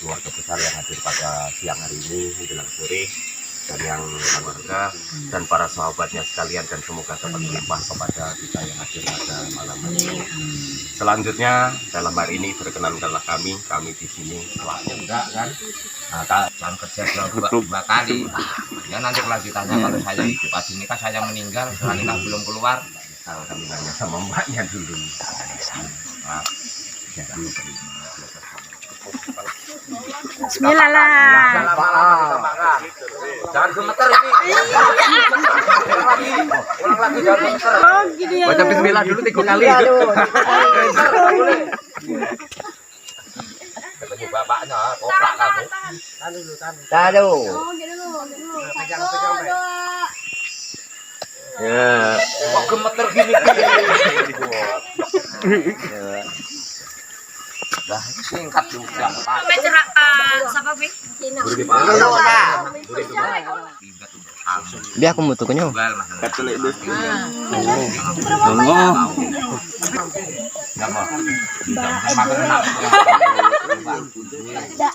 keluarga besar yang hadir pada siang hari ini menjelang sore, dan yang keluarga dan para sahabatnya sekalian, dan semoga dapat melimpah kepada kita yang hadir pada malam hari ini. Selanjutnya dalam hari ini berkenankanlah kami di sini enggak kan? Jam kerja dua kali. Ya nanti kelanjutannya kalau saya hidup aja nikah saya meninggal, setelah nikah belum keluar. Kalau kami nanya sama mbaknya dulu. Bismillah lah. Jangan gemeter ini. Ulang lagi jangan gemeter. Oh, gini ya. Baca bismillah dulu 3 kali. Ketemu bapaknya, koprak kamu. Tahu. Oh, gitu dulu. Pegang. Ya. Kok gemeter gini? Dah singkat juga. Mencerak siapa Bi? Biar aku mutu kenyo. Enggak mau.